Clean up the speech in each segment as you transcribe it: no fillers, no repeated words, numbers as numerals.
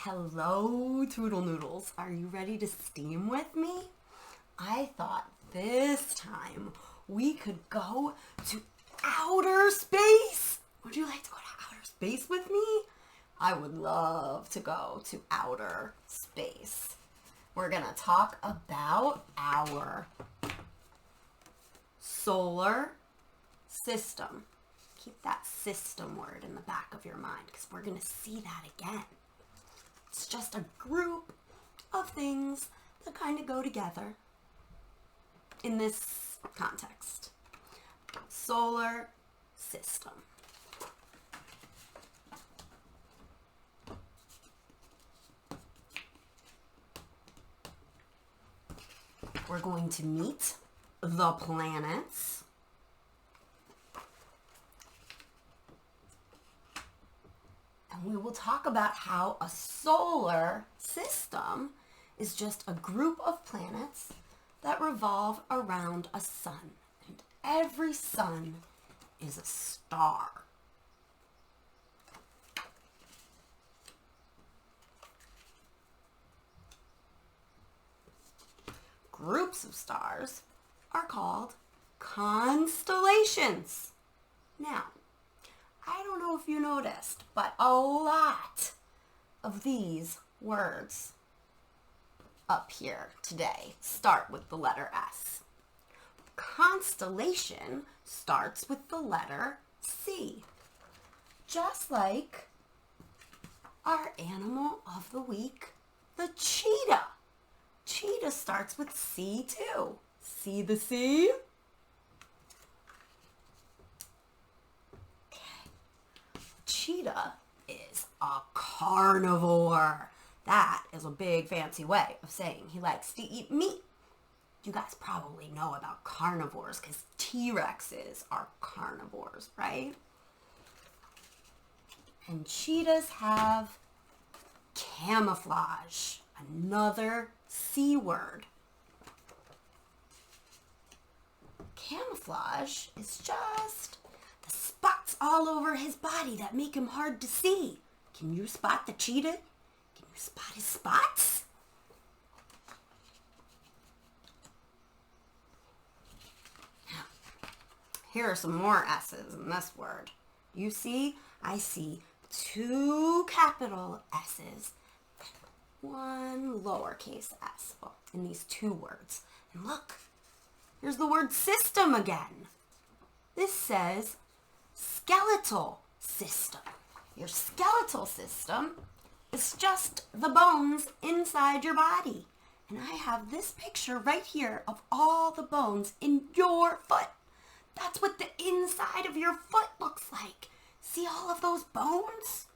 Hello, Toodle Noodles. Are you ready to steam with me? I thought this time we could go to outer space. Would you like to go to outer space with me? I would love to go to outer space. We're going to talk about our solar system. Keep that system word in the back of your mind because we're going to see that again. It's just a group of things that kind of go together in this context. Solar system. We're going to meet the planets. And we will talk about how a solar system is just a group of planets that revolve around a sun. And every sun is a star. Groups of stars are called constellations. Now, I don't know if you noticed, but a lot of these words up here today start with the letter S. Constellation starts with the letter C, just like our animal of the week, the cheetah. Cheetah starts with C too. See the C? Cheetah is a carnivore. That is a big fancy way of saying he likes to eat meat. You guys probably know about carnivores because T-Rexes are carnivores, right? And cheetahs have camouflage, another C word. Camouflage is just the spots all over his body that make him hard to see. Can you spot the cheetah? Can you spot his spots? Now, here are some more S's in this word. You see, I see 2 capital S's and 1 lowercase s in these 2 words. And look, here's the word system again. This says skeletal system. Your skeletal system is just the bones inside your body. And I have this picture right here of all the bones in your foot. That's what the inside of your foot looks like. See all of those bones?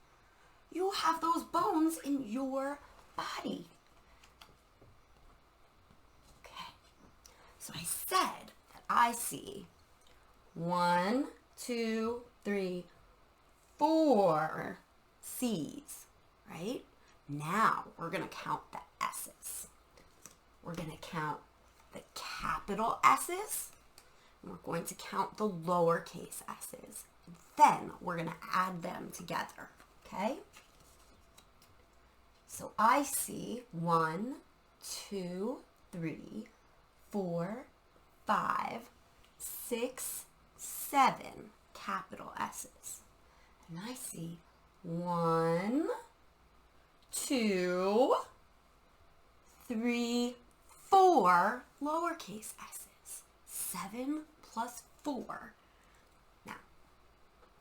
You have those bones in your body. Okay. So I said that I see 1, 2, 3, 4 C's, right? Now we're going to count the S's. We're going to count the capital S's, and we're going to count the lowercase s's. Then we're going to add them together, okay? So I see 1, 2, 3, 4, 5, 6, 7 capital S's. And I see 1, 2, 3, 4 lowercase s's. 7 plus 4. Now,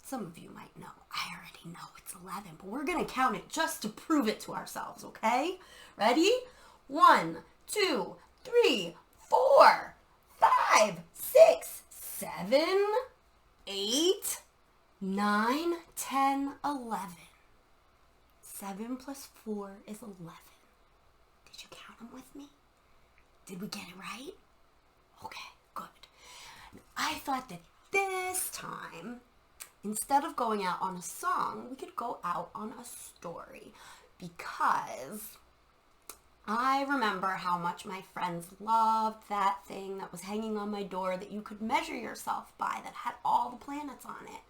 some of you might know, I already know it's 11, but we're going to count it just to prove it to ourselves, okay? Ready? 1, 2, 3, 4, 5, 6, 7, 8, 9, 10, 11. 7 plus 4 is 11. Did you count them with me? Did we get it right? Okay, good. I thought that this time, instead of going out on a song, we could go out on a story, because I remember how much my friends loved that thing that was hanging on my door that you could measure yourself by, that had all the planets on it.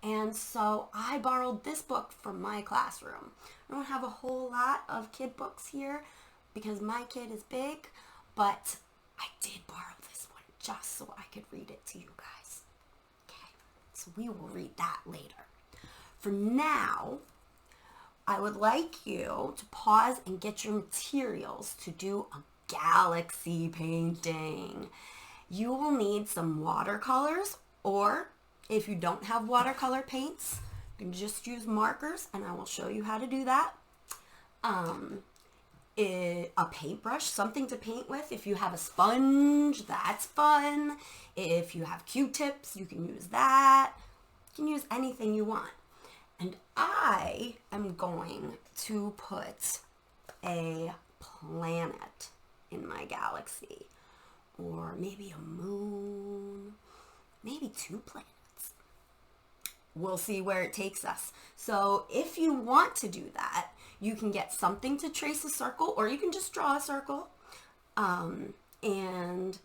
And so I borrowed this book from my classroom. I don't have a whole lot of kid books here because my kid is big, but I did borrow this one just so I could read it to you guys. Okay, so we will read that later. For now, I would like you to pause and get your materials to do a galaxy painting. You will need some watercolors, or if you don't have watercolor paints, you can just use markers, and I will show you how to do that. A paintbrush, something to paint with. If you have a sponge, that's fun. If you have Q-tips, you can use that. You can use anything you want. And I am going to put a planet in my galaxy, or maybe a moon, maybe 2 planets. We'll see where it takes us. So if you want to do that, you can get something to trace a circle, or you can just draw a circle. And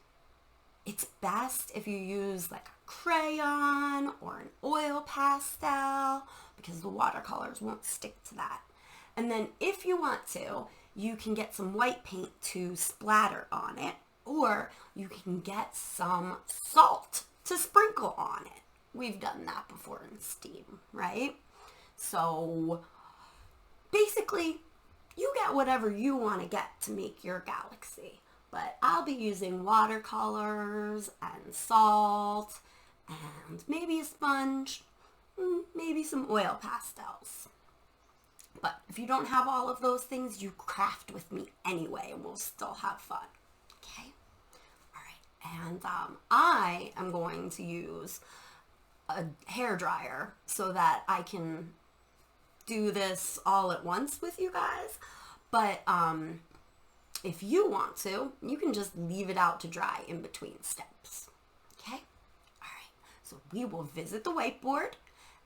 it's best if you use like a crayon or an oil pastel, because the watercolors won't stick to that. And then if you want to, you can get some white paint to splatter on it, or you can get some salt to sprinkle on it. We've done that before in STEAM, right? So basically, you get whatever you want to get to make your galaxy. But I'll be using watercolors and salt and maybe a sponge, maybe some oil pastels. But if you don't have all of those things, you craft with me anyway, and we'll still have fun. Okay? All right. And I am going to use a hairdryer so that I can do this all at once with you guys. But if you want to, you can just leave it out to dry in between steps. Okay? All right. So we will visit the whiteboard,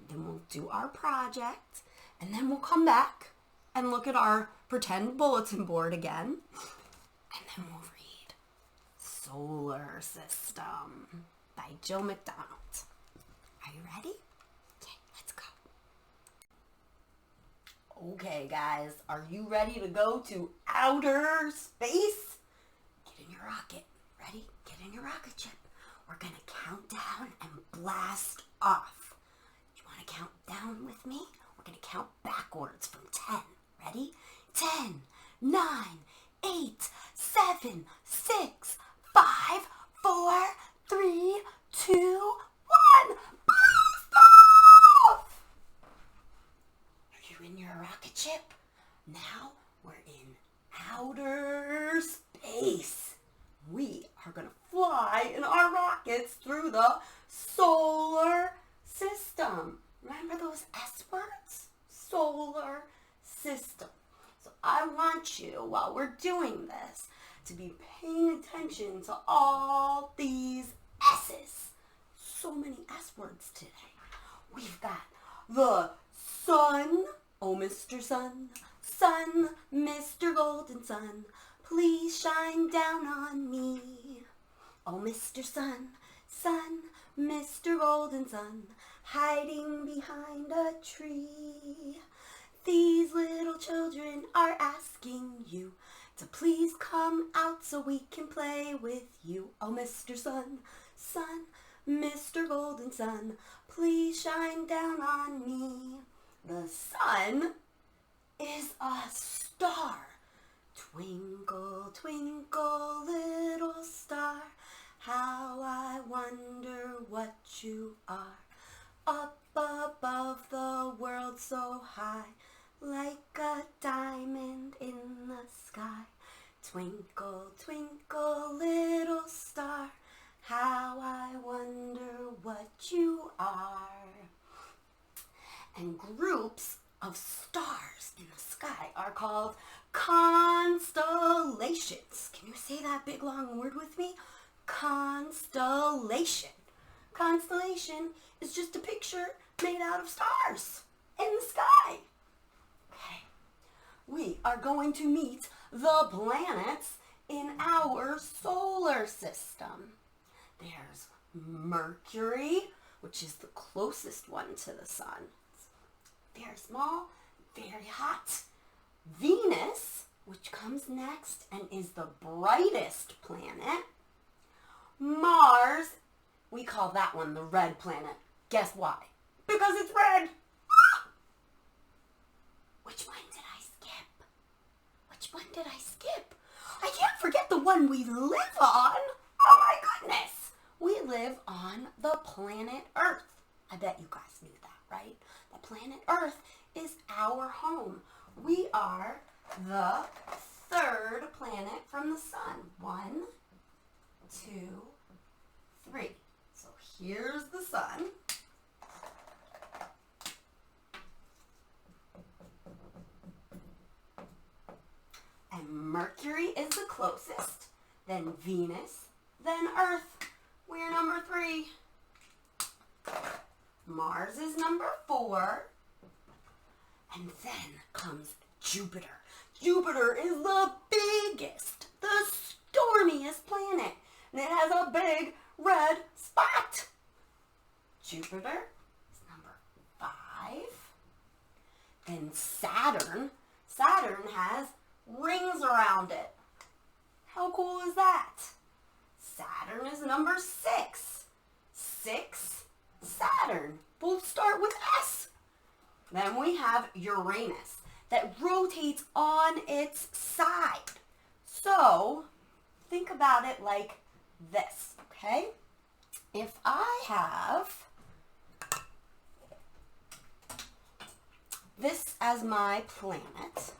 then we'll do our project, and then we'll come back and look at our pretend bulletin board again, and then we'll read Solar System by Joe McDonald. Are you ready? Okay, let's go. Okay, guys, are you ready to go to outer space? Get in your rocket. Ready? Get in your rocket ship. We're going to count down and blast off. You want to count down with me? We're going to count backwards from 10. Ready? 10, 9, 8, 7, 6, 5, 4, 3, 2, 1. Blast off! Are you in your rocket ship? Now we're in outer space. We are going to fly in our rockets through the solar system. Remember those S words? Solar system. So I want you, while we're doing this, to be paying attention to all these S's. So many S words today. We've got the sun. Oh, Mr. Sun, sun, Mr. Golden Sun, please shine down on me. Oh, Mr. Sun, sun, Mr. Golden Sun, hiding behind a tree. These little children are asking you to please come out so we can play with you. Oh, Mr. Sun, sun, Mr. Golden Sun, please shine down on me. The sun is a star. Twinkle, twinkle, little star, how I wonder what you are. Up above the world so high, like a diamond in the sky. Twinkle, twinkle, little star, how I wonder what you are. And groups of stars in the sky are called constellations. Can you say that big long word with me? Constellation. Constellation is just a picture made out of stars in the sky. Okay. We are going to meet the planets in our solar system. There's Mercury, which is the closest one to the sun. Very small, very hot. Venus, which comes next and is the brightest planet. Mars, we call that one the red planet. Guess why? Because it's red. Which one did I skip? Which one did I skip? I can't forget the one we live on. Oh my goodness. We live on the planet Earth. I bet you guys knew that, right? The planet Earth is our home. We are the third planet from the sun. 1, 2, 3. So here's the sun. And Mercury is the closest, then Venus, then Earth. We're number 3. Mars is number 4. And then comes Jupiter. Jupiter is the biggest, the stormiest planet. And it has a big red spot. Jupiter is number 5. Then Saturn. Saturn has rings around it. How cool is that? Saturn is number 6. 6, Saturn. Both start with S. Then we have Uranus that rotates on its side. So think about it like this, okay? If I have this as my planet,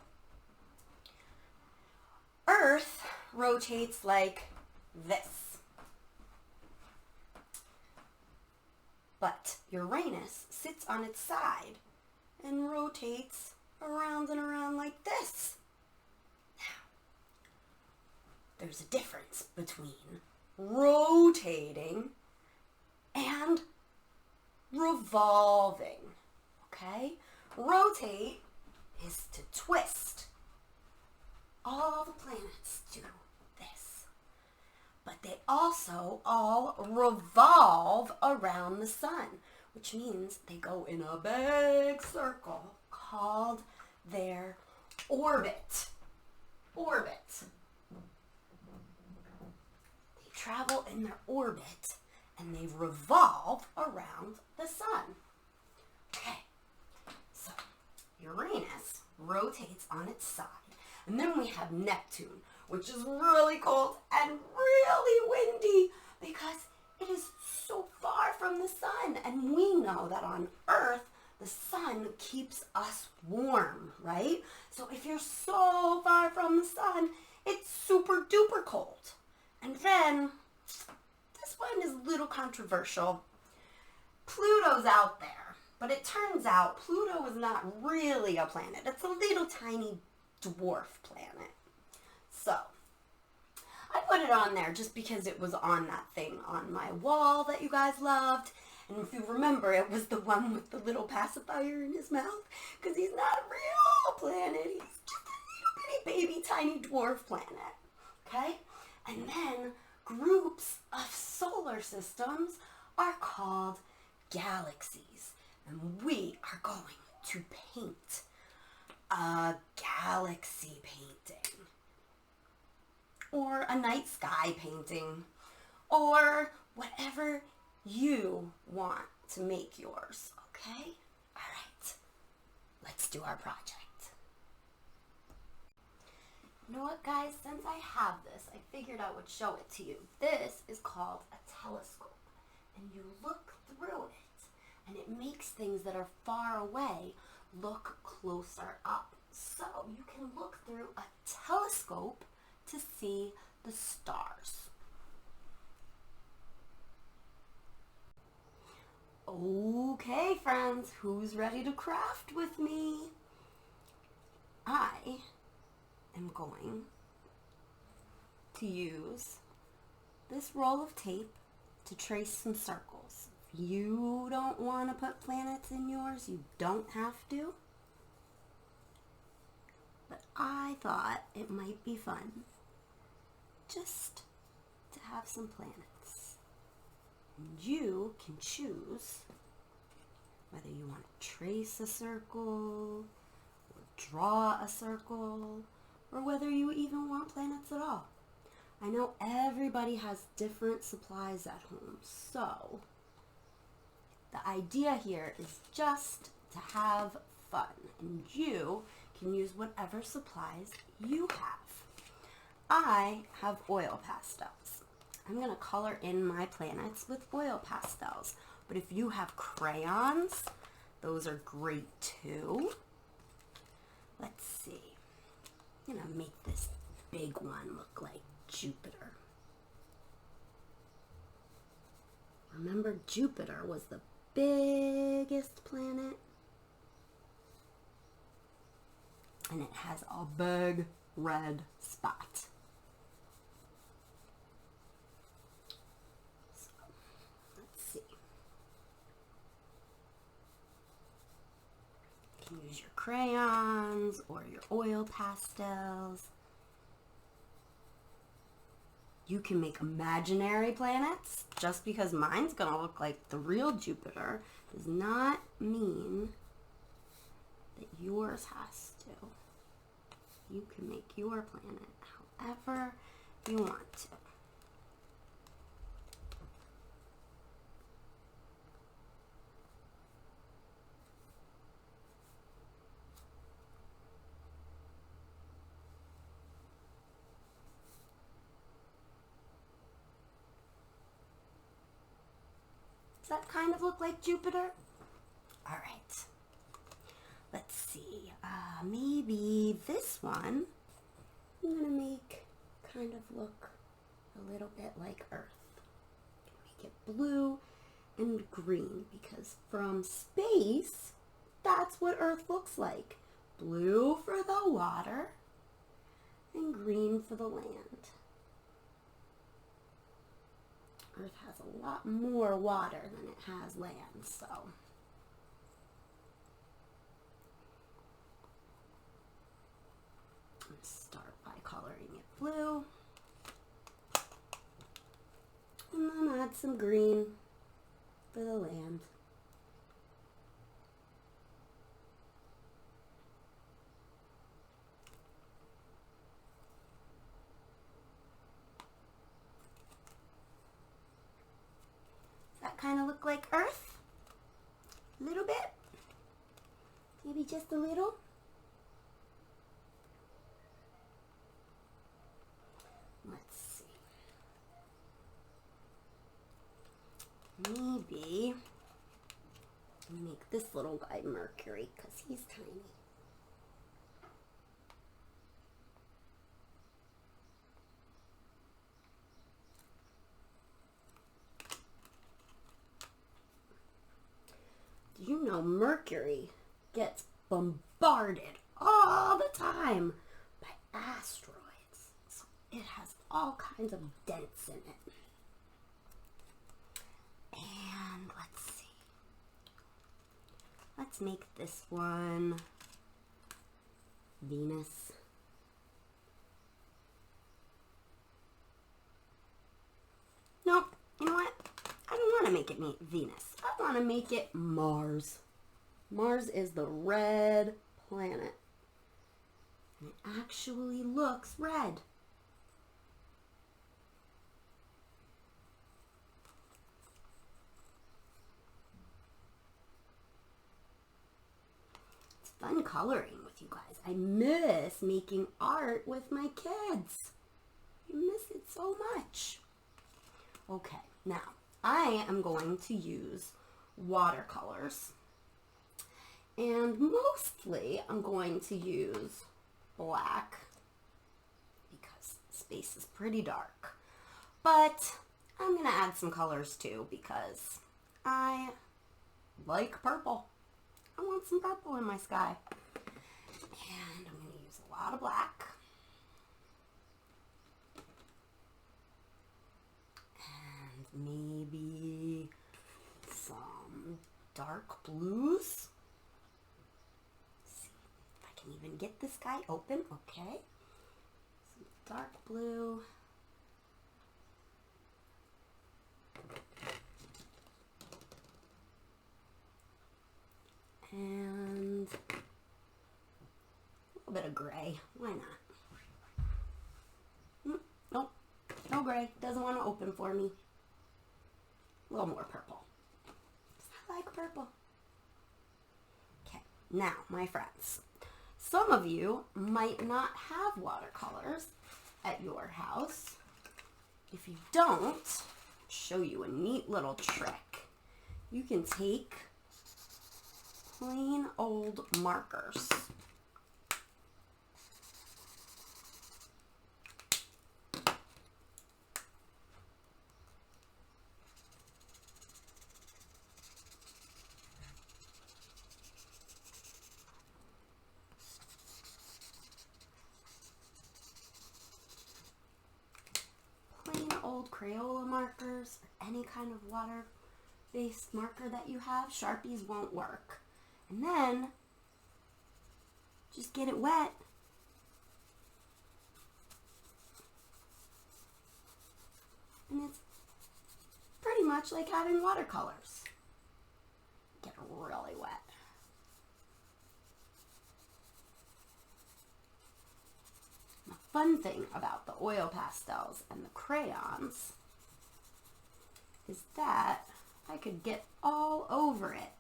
Earth rotates like this. But Uranus sits on its side and rotates around and around like this. Now, there's a difference between rotating and revolving, okay? Rotate is to twist. All the planets do this. But they also all revolve around the sun, which means they go in a big circle called their orbit. Orbit. They travel in their orbit and they revolve around the sun. Okay, so Uranus rotates on its side. And then we have Neptune, which is really cold and really windy because it is so far from the sun. And we know that on Earth, the sun keeps us warm, right? So if you're so far from the sun, it's super duper cold. And then, this one is a little controversial. Pluto's out there, but it turns out Pluto is not really a planet. It's a little tiny dwarf planet. So I put it on there just because it was on that thing on my wall that you guys loved. And if you remember, it was the one with the little pacifier in his mouth, because he's not a real planet. He's just a little bitty baby tiny dwarf planet. Okay? And then groups of solar systems are called galaxies. And we are going to paint a galaxy painting, or a night sky painting, or whatever you want to make yours, okay? All right, let's do our project. You know what, guys? Since I have this, I figured I would show it to you. This is called a telescope, and you look through it, and it makes things that are far away look closer up. So you can look through a telescope to see the stars. Okay, friends, who's ready to craft with me? I am going to use this roll of tape to trace some circles. If you don't want to put planets in yours, you don't have to. But I thought it might be fun just to have some planets. And you can choose whether you want to trace a circle, or draw a circle, or whether you even want planets at all. I know everybody has different supplies at home, so the idea here is just to have fun, and you can use whatever supplies you have. I have oil pastels. I'm going to color in my planets with oil pastels, but if you have crayons, those are great too. Let's see. I'm going to make this big one look like Jupiter. Remember, Jupiter was the biggest planet, and it has a big red spot. So, let's see. You can use your crayons or your oil pastels. You can make imaginary planets. Just because mine's gonna look like the real Jupiter does not mean that yours has to. You can make your planet however you want to. Does that kind of look like Jupiter? All right. Let's see. Maybe this one I'm going to make kind of look a little bit like Earth. Make it blue and green because from space, that's what Earth looks like. Blue for the water and green for the land. Earth has a lot more water than it has land, so let's start by coloring it blue, and then add some green for the land. Kind of look like Earth? A little bit? Maybe just a little? Let's see. Maybe make this little guy Mercury because he's tiny. You know, Mercury gets bombarded all the time by asteroids. So it has all kinds of dents in it. And let's see. Let's make this one Venus. Nope. You know what? I don't want to make it Venus. I want to make it Mars. Mars is the red planet. And it actually looks red. It's fun coloring with you guys. I miss making art with my kids. I miss it so much. Okay, now I am going to use watercolors, and mostly I'm going to use black because space is pretty dark, but I'm going to add some colors too because I like purple. I want some purple in my sky, and I'm going to use a lot of black. Maybe some dark blues. Let's see if I can even get this guy open. Okay. Some dark blue. And a little bit of gray. Why not? Nope. No gray. Doesn't want to open for me. A little more purple. I like purple. Okay. Now, my friends. Some of you might not have watercolors at your house. If you don't, I'll show you a neat little trick. You can take plain old markers. Old Crayola markers or any kind of water-based marker that you have. Sharpies won't work. And then just get it wet. And it's pretty much like having watercolors. Get really wet. Fun thing about the oil pastels and the crayons is that I could get all over it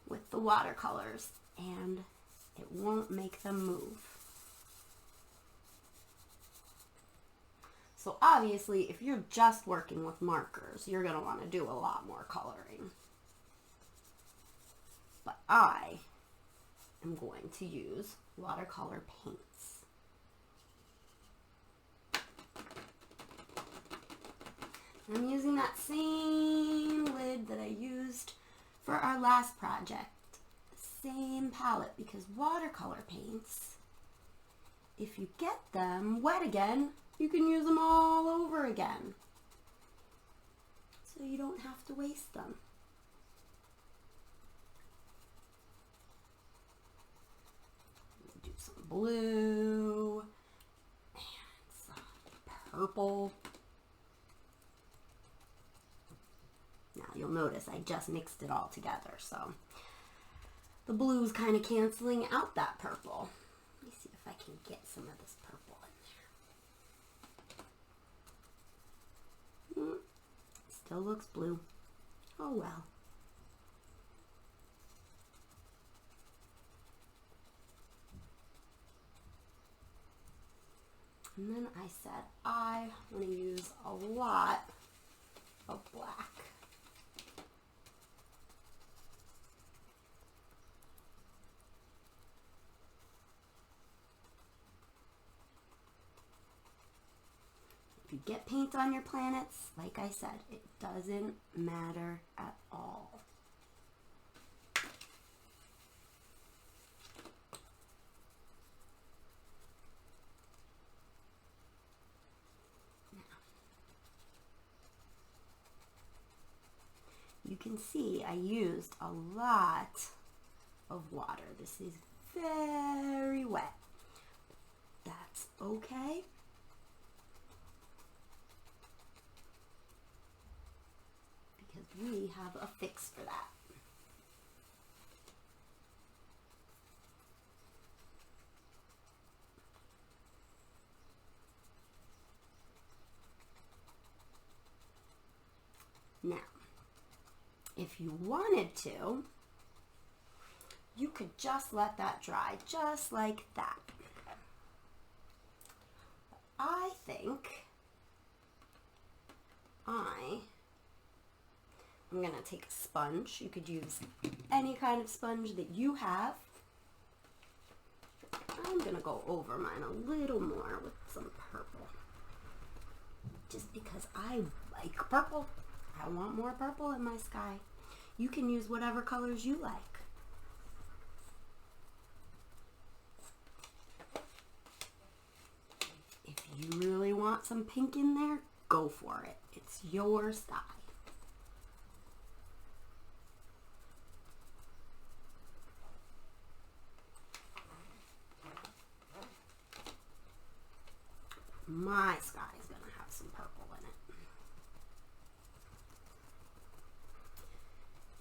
with the watercolors and it won't make them move. So obviously, if you're just working with markers, you're going to want to do a lot more coloring. But I am going to use watercolor paints. I'm using that same lid that I used for our last project. Same palette, because watercolor paints, if you get them wet again, you can use them all over again. So you don't have to waste them. Do some blue and some purple. Now you'll notice I just mixed it all together, so the blue's kind of canceling out that purple. Let me see if I can get some of this purple in there. Still looks blue. Oh well. And then I said I want to use a lot of black. If you get paint on your planets, like I said, it doesn't matter at all. Now, you can see I used a lot of water. This is very wet. That's okay. We have a fix for that. Now, if you wanted to, you could just let that dry, just like that. I think I'm going to take a sponge. You could use any kind of sponge that you have. I'm going to go over mine a little more with some purple. Just because I like purple. I want more purple in my sky. You can use whatever colors you like. If you really want some pink in there, go for it. It's your sky. My sky is going to have some purple in it.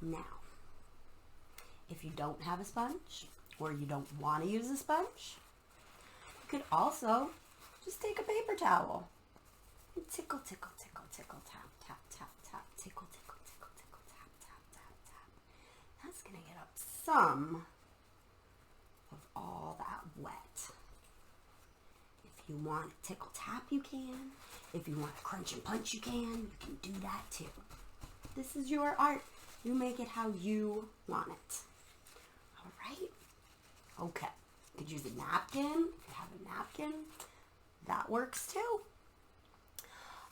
Now, if you don't have a sponge or you don't want to use a sponge, you could also just take a paper towel and tickle, tickle, tickle, tickle, tap, tap, tap, tap, tickle, tickle, tickle, tickle, tap, tap, tap, tap. That's going to get up some of all that wet. If you want to tickle tap, you can. If you want to crunch and punch, you can do that too. This is your art. You make it how you want it. All right? Okay. You could use a napkin. If you have a napkin, that works too.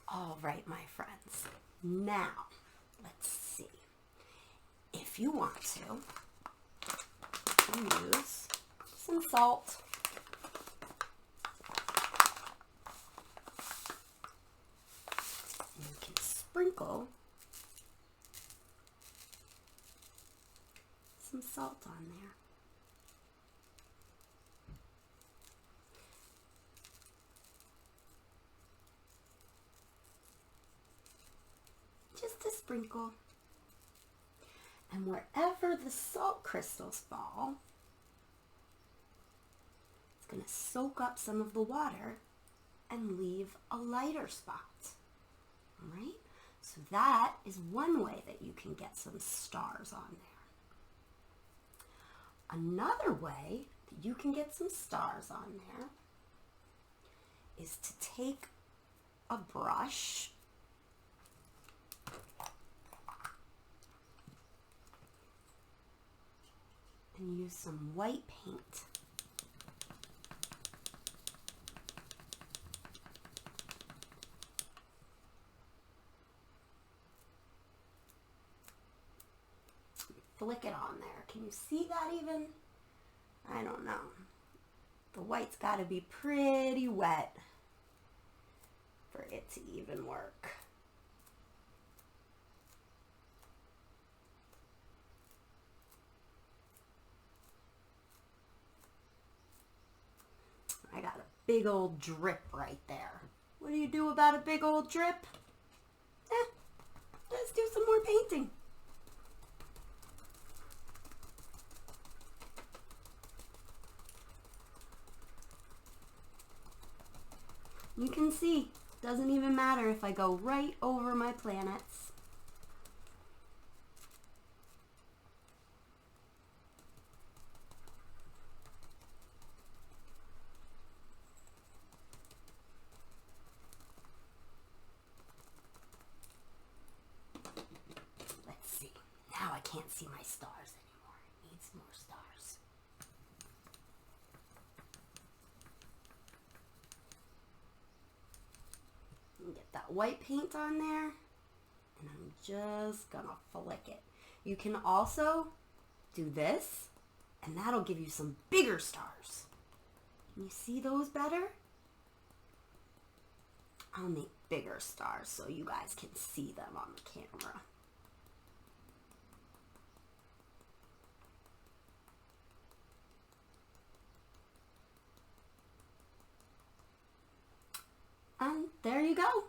All right, my friends. Now, let's see. If you want to, you can use some salt. And you can sprinkle some salt on there. Just a sprinkle. And wherever the salt crystals fall, it's going to soak up some of the water and leave a lighter spot. All right? So that is one way that you can get some stars on there. Another way that you can get some stars on there is to take a brush and use some white paint. Flick it on there. Can you see that even? I don't know. The white's got to be pretty wet for it to even work. I got a big old drip right there. What do you do about a big old drip? Let's do some more painting. You can see, doesn't even matter if I go right over my planets. Let's see. Now I can't see my stars anymore. It needs more stars. Get that white paint on there, and I'm just gonna flick it. You can also do this, and that'll give you some bigger stars. Can you see those better? I'll make bigger stars so you guys can see them on the camera. And there you go.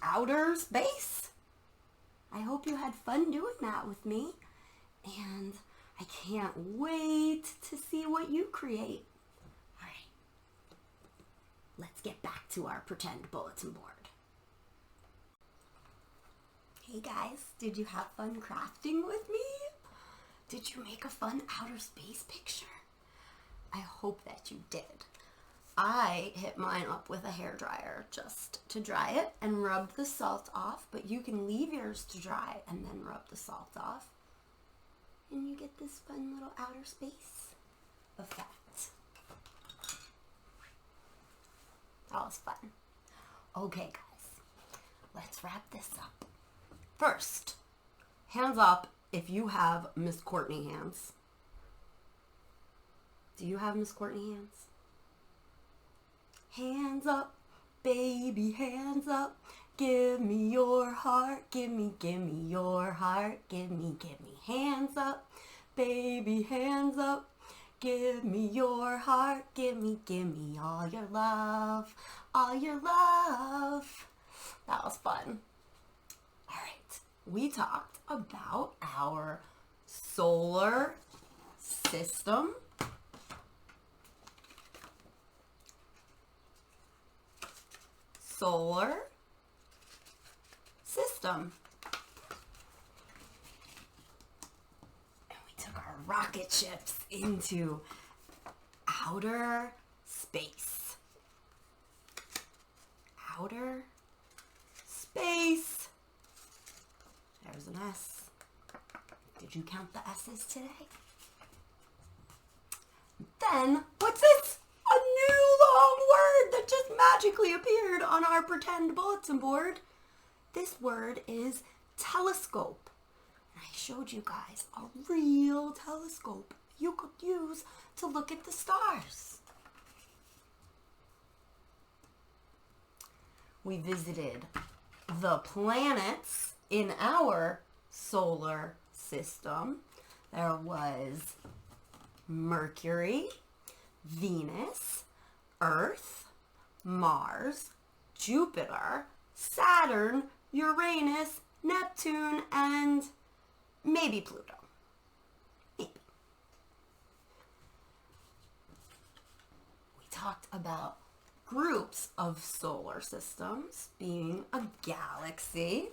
Outer space. I hope you had fun doing that with me. And I can't wait to see what you create. All right. Let's get back to our pretend bulletin board. Hey guys, did you have fun crafting with me? Did you make a fun outer space picture? I hope that you did. I hit mine up with a hairdryer just to dry it and rub the salt off, but you can leave yours to dry and then rub the salt off. And you get this fun little outer space effect. That was fun. Okay guys, let's wrap this up. First, hands up if you have Miss Courtney hands. Do you have Miss Courtney hands? Hands up, baby, hands up. Give me your heart, give me your heart. Give me hands up, baby, hands up. Give me your heart, give me all your love, all your love. That was fun. All right, we talked about our solar system. Solar system. And we took our rocket ships into outer space. Outer space. There's an S. Did you count the S's today? Then, what's this? A new long word that just magically appeared on our pretend bulletin board. This word is telescope. And I showed you guys a real telescope you could use to look at the stars. We visited the planets in our solar system. There was Mercury, Venus, Earth, Mars, Jupiter, Saturn, Uranus, Neptune, and maybe Pluto. Maybe. We talked about groups of solar systems being a galaxy.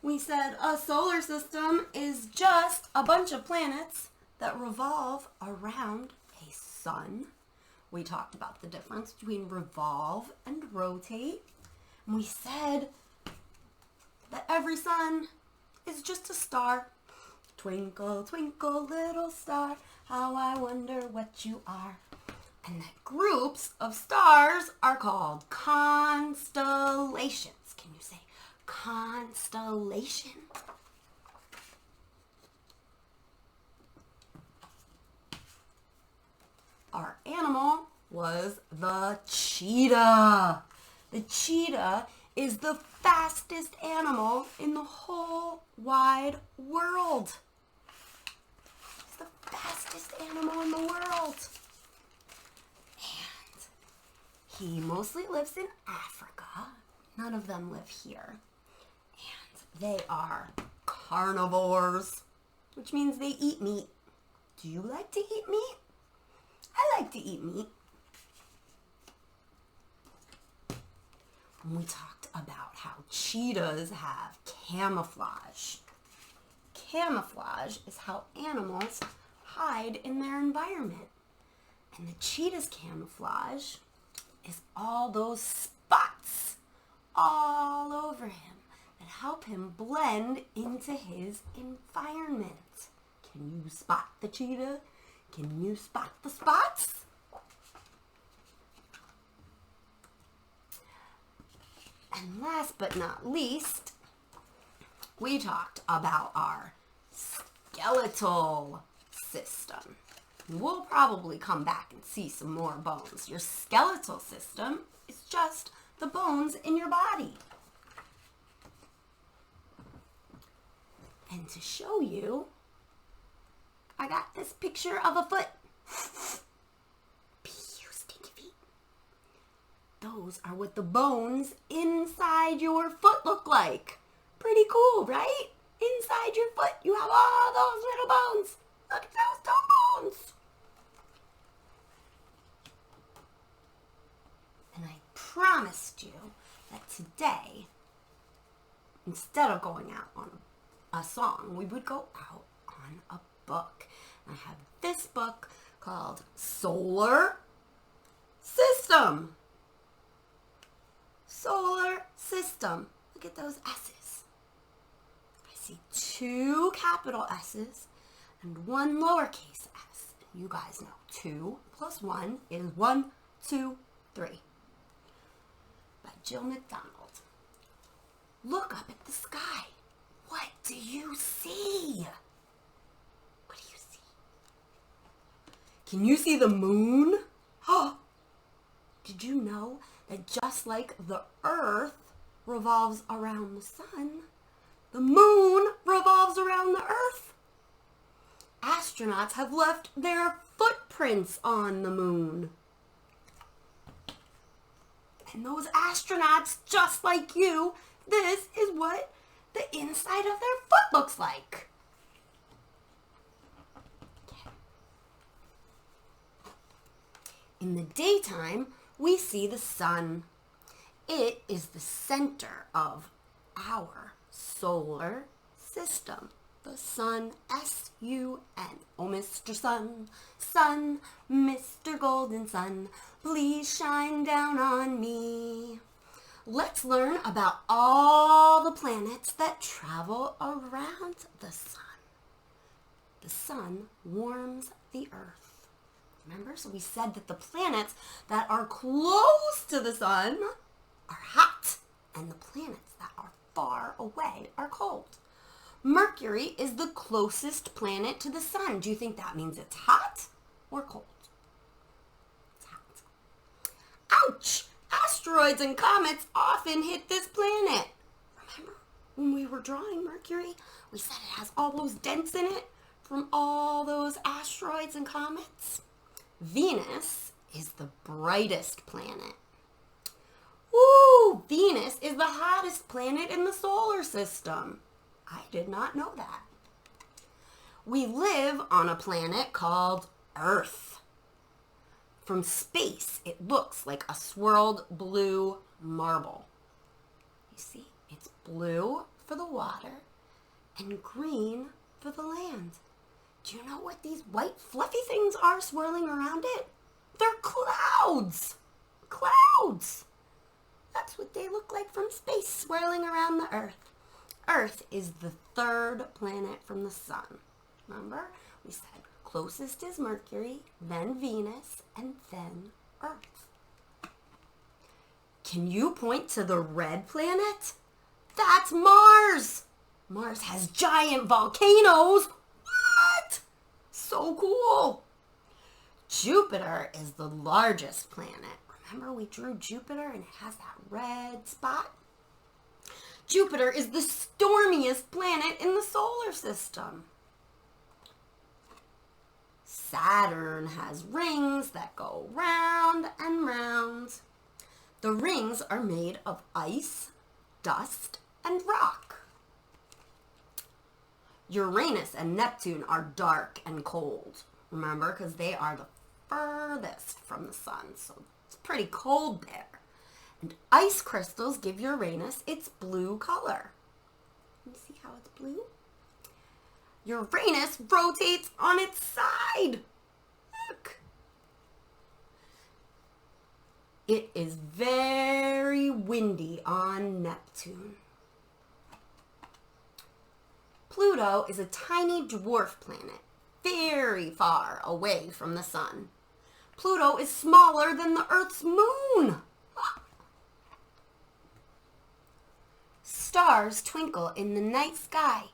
We said a solar system is just a bunch of planets that revolve around a sun. We talked about the difference between revolve and rotate. And we said that every sun is just a star. Twinkle, twinkle, little star, how I wonder what you are. And that groups of stars are called constellations. Can you say constellation? Our animal was the cheetah. The cheetah is the fastest animal in the whole wide world. It's the fastest animal in the world. And he mostly lives in Africa. None of them live here. And they are carnivores, which means they eat meat. Do you like to eat meat? I like to eat meat. We talked about how cheetahs have camouflage. Camouflage is how animals hide in their environment. And the cheetah's camouflage is all those spots all over him that help him blend into his environment. Can you spot the cheetah? Can you spot the spots? And last but not least, we talked about our skeletal system. We'll probably come back and see some more bones. Your skeletal system is just the bones in your body. And to show you, I got this picture of a foot. You stinky feet. Those are what the bones inside your foot look like. Pretty cool, right? Inside your foot, you have all those little bones. Look at those toe bones. And I promised you that today, instead of going out on a song, we would go out on a book. I have this book called Solar System. Solar System. Look at those S's. I see 2 capital S's and 1 lowercase s. You guys know 2 plus 1 is 1, 2, 3. By Jill McDonald. Look up at the sky. What do you see? What do you see? Can you see the moon? Oh, did you know that just like the Earth revolves around the sun, the moon revolves around the Earth? Astronauts have left their footprints on the moon. And those astronauts, just like you, this is what the inside of their foot looks like? Okay. In the daytime, we see the sun. It is the center of our solar system. The sun, S-U-N. Oh, Mr. Sun, sun, Mr. Golden Sun, please shine down on me. Let's learn about all the planets that travel around the sun. The sun warms the earth. Remember? So we said that the planets that are close to the sun are hot, and the planets that are far away are cold. Mercury is the closest planet to the sun. Do you think that means it's hot or cold? It's hot. Ouch! Asteroids and comets often hit this planet. Remember when we were drawing Mercury, we said it has all those dents in it from all those asteroids and comets? Venus is the brightest planet. Woo! Venus is the hottest planet in the solar system. I did not know that. We live on a planet called Earth. From space, it looks like a swirled blue marble. You see, it's blue for the water and green for the land. Do you know what these white fluffy things are swirling around it? They're clouds. Clouds. That's what they look like from space, swirling around the Earth. Earth is the third planet from the sun. Remember? We said closest is Mercury, then Venus, and then Earth. Can you point to the red planet? That's Mars. Mars has giant volcanoes. What? So cool. Jupiter is the largest planet. Remember we drew Jupiter and it has that red spot? Jupiter is the stormiest planet in the solar system. Saturn has rings that go round and round. The rings are made of ice, dust, and rock. Uranus and Neptune are dark and cold. Remember, because they are the furthest from the sun, so it's pretty cold there. And ice crystals give Uranus its blue color. Can you see how it's blue? Uranus rotates on its side. Look. It is very windy on Neptune. Pluto is a tiny dwarf planet, very far away from the sun. Pluto is smaller than the Earth's moon. Stars twinkle in the night sky.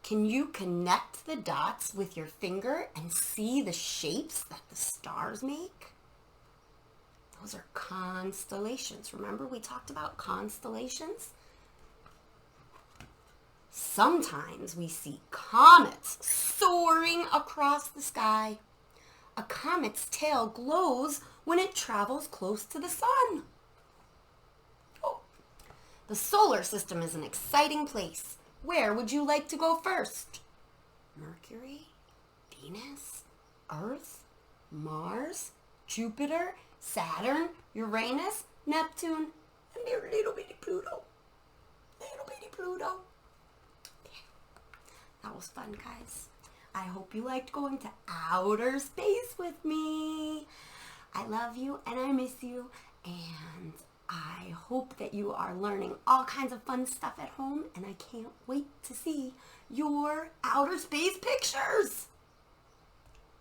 Can you connect the dots with your finger and see the shapes that the stars make? Those are constellations. Remember we talked about constellations? Sometimes we see comets soaring across the sky. A comet's tail glows when it travels close to the sun. Oh. The solar system is an exciting place. Where would you like to go first? Mercury, Venus, Earth, Mars, Jupiter, Saturn, Uranus, Neptune, and their little bitty Pluto. Little bitty Pluto. Okay. That was fun, guys. I hope you liked going to outer space with me. I love you and I miss you, and I hope that you are learning all kinds of fun stuff at home, and I can't wait to see your outer space pictures.